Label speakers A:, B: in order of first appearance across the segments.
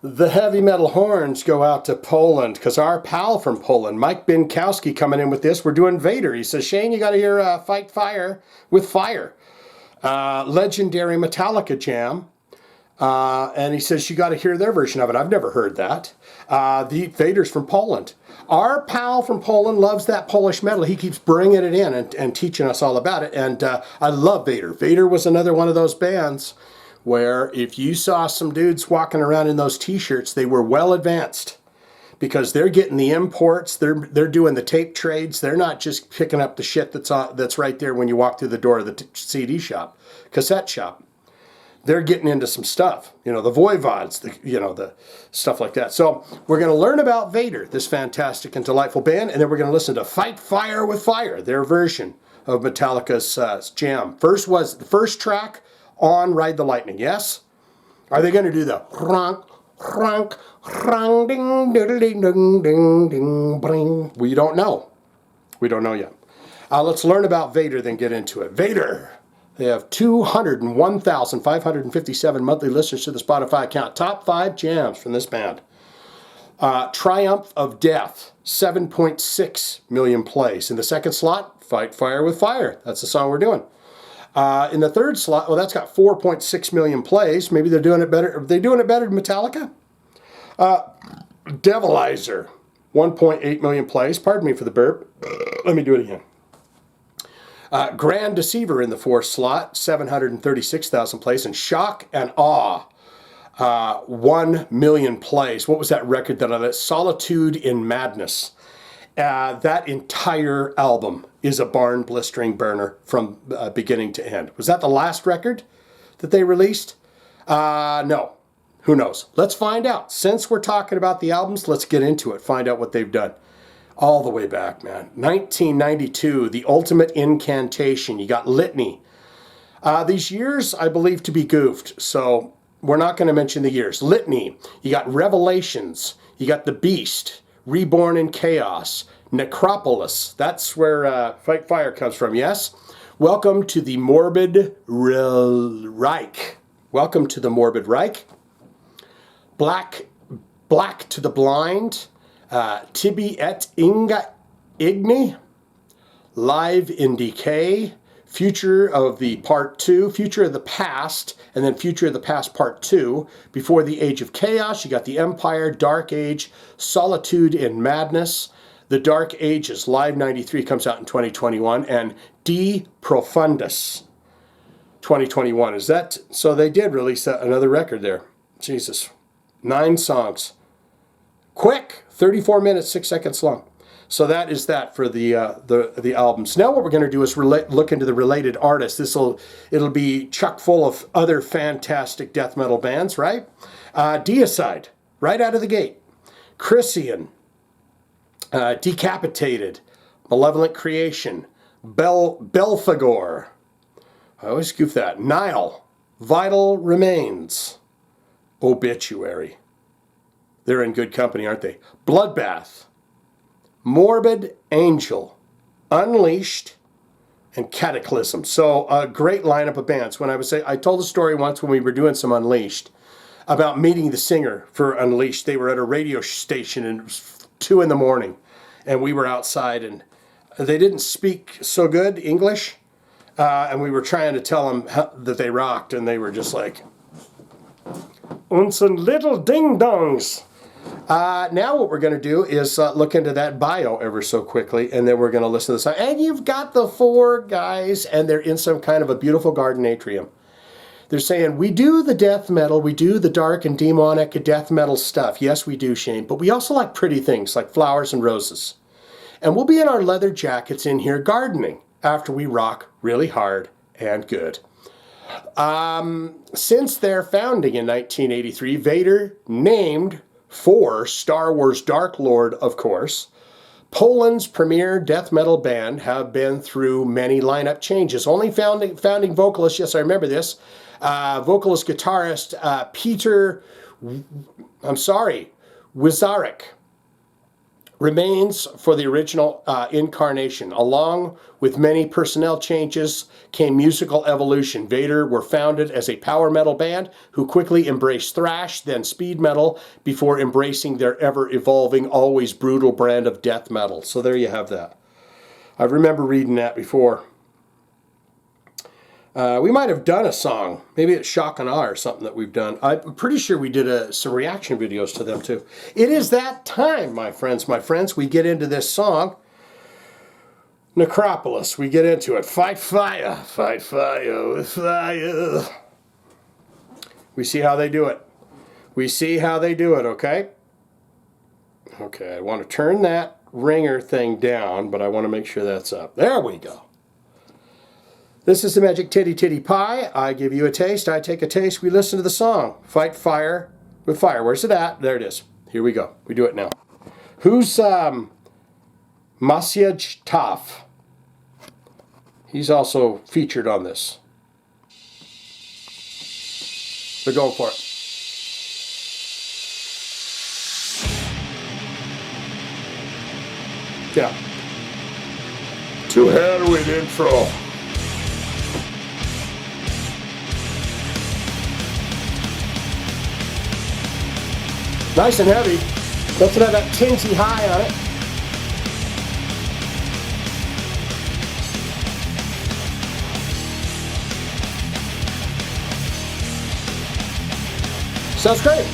A: The heavy metal horns go out to Poland because our pal from Poland, Mike Binkowski, coming in with this. We're doing Vader. He says, Shane, you got to hear Fight Fire with Fire. Legendary Metallica jam. And he says, you got to hear their version of it. I've never heard that. The Vader's from Poland. Our pal from Poland loves that Polish metal. He keeps bringing it in and teaching us all about it. And I love Vader. Vader was another one of those bands where if you saw some dudes walking around in those t-shirts, they were well advanced because they're getting the imports, they're doing the tape trades, they're not just picking up the shit that's right there when you walk through the door of the CD shop, cassette shop. They're getting into some stuff, the Voivods, the stuff like that. So we're going to learn about Vader, this fantastic and delightful band, and then we're going to listen to Fight Fire with Fire, their version of Metallica's jam. The first track on Ride the Lightning, yes? Are they going to do the ronk, ronk, ronk, ding, ding, ding, ding, ding, bring? We don't know. We don't know yet. Let's learn about Vader, then get into it. Vader. They have 201,557 monthly listeners to the Spotify account. Top 5 jams from this band. Triumph of Death, 7.6 million plays. In the second slot, Fight Fire with Fire. That's the song we're doing. In the third slot, well, that's got 4.6 million plays. Maybe they're doing it better. Are they doing it better than Metallica? Devilizer, 1.8 million plays. Pardon me for the burp. Let me do it again. Grand Deceiver in the fourth slot, 736,000 plays. And Shock and Awe, 1 million plays. What was that record that on it? Solitude in Madness. That entire album is a barn blistering burner from beginning to end. Was that the last record that they released? No. Who knows? Let's find out. Since we're talking about the albums, let's get into it. Find out what they've done. All the way back, man. 1992, The Ultimate Incantation. You got Litany. These years, I believe, to be goofed, so we're not going to mention the years. Litany. You got Revelations. You got The Beast. Reborn in Chaos. Necropolis. That's where Fight Fire comes from, yes? Welcome to the Morbid Reich. Welcome to the Morbid Reich. Black to the Blind. Tibi et Inga Igni. Live in Decay. Future of the Part 2, Future of the Past, and then Future of the Past Part 2. Before the Age of Chaos, you got the Empire, Dark Age, Solitude in Madness. The Dark Ages, Live 93 comes out in 2021, and De Profundis, 2021. Is that, so they did release another record there. Jesus. 9 songs. Quick, 34 minutes, 6 seconds long. So that is that for the albums. Now what we're going to do is look into the related artists. It'll be chock full of other fantastic death metal bands, right? Deicide, right out of the gate. Chrysian, Decapitated, Malevolent Creation, Belphegor. I always goof that. Nile, Vital Remains, Obituary. They're in good company, aren't they? Bloodbath, Morbid Angel, Unleashed, and Cataclysm. So a great lineup of bands. I told a story once when we were doing some Unleashed about meeting the singer for Unleashed. They were at a radio station and it was 2 a.m. and we were outside and they didn't speak so good English. And we were trying to tell them that they rocked and they were just like, "Uns and little ding-dongs." Now what we're going to do is look into that bio ever so quickly, and then we're going to listen to the song. And you've got the 4 guys, and they're in some kind of a beautiful garden atrium. They're saying, we do the death metal, we do the dark and demonic death metal stuff. Yes, we do, Shane, but we also like pretty things like flowers and roses. And we'll be in our leather jackets in here gardening after we rock really hard and good. Since their founding in 1983, Vader, named for Star Wars Dark Lord, of course, Poland's premier death metal band, have been through many lineup changes. Only founding vocalist, yes, I remember this, vocalist guitarist Peter Wizarek remains for the original incarnation. Along with many personnel changes came musical evolution. Vader were founded as a power metal band who quickly embraced thrash, then speed metal, before embracing their ever-evolving, always brutal brand of death metal. So there you have that. I remember reading that before. We might have done a song. Maybe it's Shock and Awe or something that we've done. I'm pretty sure we did some reaction videos to them too. It is that time, my friends. We get into this song. Necropolis. We get into it. Fight fire. Fight fire with fire. We see how they do it. We see how they do it, okay? Okay, I want to turn that ringer thing down, but I want to make sure that's up. There we go. This is the Magic Titty Titty Pie. I give you a taste, I take a taste, we listen to the song. Fight fire with fire. Where's it at? There it is. Here we go. We do it now. Who's Maciej Taf? He's also featured on this. They're going for it. Yeah. To hell with intro. Nice and heavy. Doesn't have that tinsy high on it. Sounds great.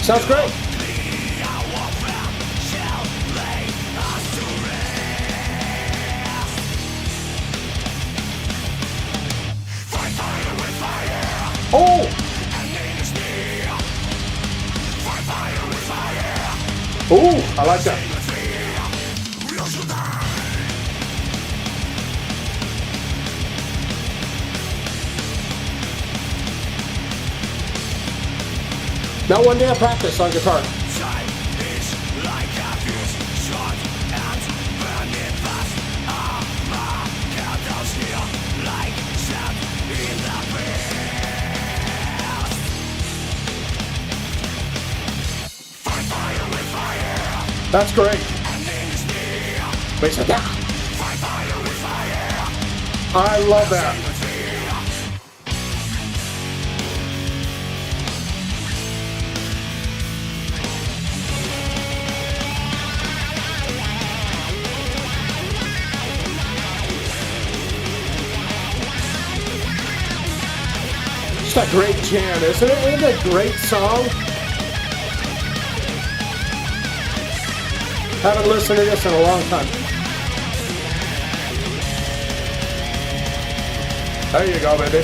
A: Sounds great. Oh! Oh, I like that. Now one day of practice on guitar. That's great. Wait a second. I love that. It's a great jam, isn't it? Isn't it a great song? Haven't listened to this in a long time. There you go, baby.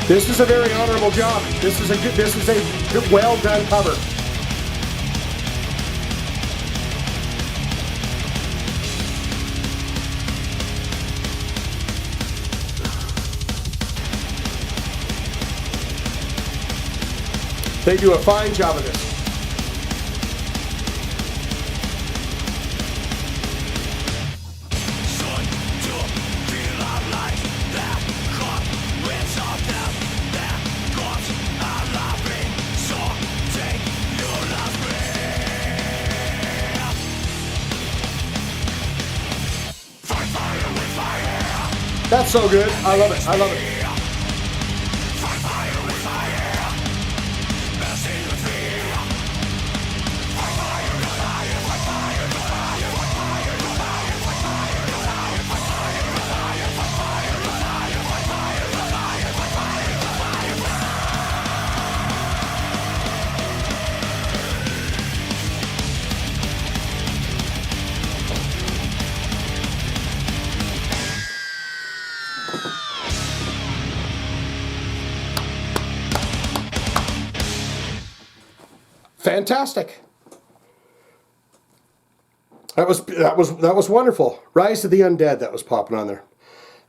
A: This is a very honorable job. This is a well done cover. They do a fine job of this. That's so good. I love it. I love it. fantastic. That was wonderful. Rise of the Undead, that was popping on there.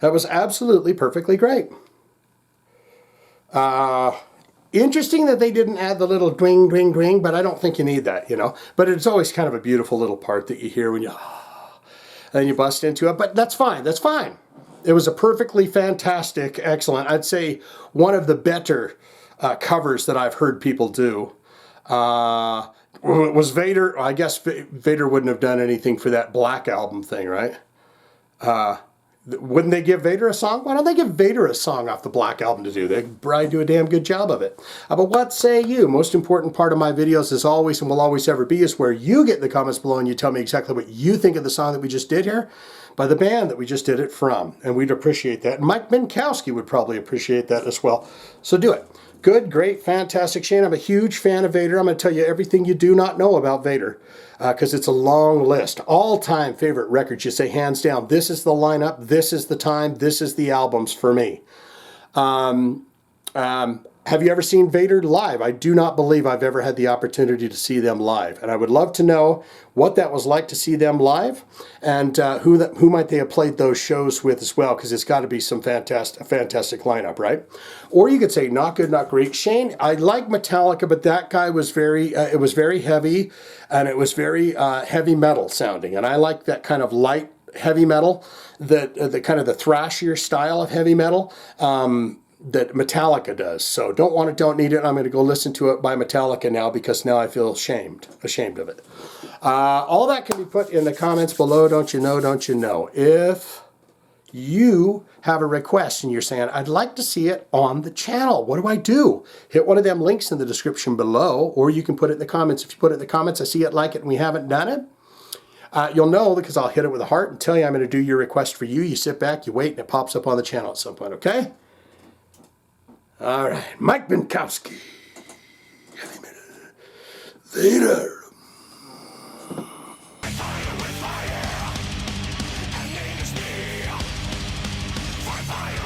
A: That was absolutely perfectly great. Interesting that they didn't add the little dwing, dwing, dwing, but I don't think you need that, you know. But it's always kind of a beautiful little part that you hear when you, and you bust into it. But that's fine, that's fine. It was a perfectly fantastic, excellent, I'd say one of the better covers that I've heard people do. Was Vader, I guess Vader wouldn't have done anything for that Black Album thing, right? Wouldn't they give Vader a song? Why don't they give Vader a song off the Black Album to do? They'd probably do a damn good job of it. But what say you? Most important part of my videos is always and will always ever be is where you get in the comments below and you tell me exactly what you think of the song that we just did here by the band that we just did it from. And we'd appreciate that. And Mike Minkowski would probably appreciate that as well. So do it. Good, great, fantastic. Shane, I'm a huge fan of Vader. I'm going to tell you everything you do not know about Vader because it's a long list. All-time favorite records, you say hands down. This is the lineup. This is the time. This is the albums for me. Have you ever seen Vader live? I do not believe I've ever had the opportunity to see them live. And I would love to know what that was like to see them live and who might they have played those shows with as well, because it's got to be some fantastic lineup, right? Or you could say not good, not great. Shane, I like Metallica, but that guy was it was very heavy and it was very heavy metal sounding. And I like that kind of light heavy metal, the kind of the thrashier style of heavy metal. That Metallica does. So don't need it. I'm going to go listen to it by Metallica now because now I feel ashamed of it. All that can be put in the comments below. Don't you know? If you have a request and you're saying, I'd like to see it on the channel, what do I do? Hit one of them links in the description below, or you can put it in the comments. If you put it in the comments, I see it, like it, and we haven't done it. You'll know because I'll hit it with a heart and tell you I'm going to do your request for you. You sit back, you wait, and it pops up on the channel at some point, okay? All right, Mike Minkowski, heavy metal, Vader. Fire with fire, and name is me. Fire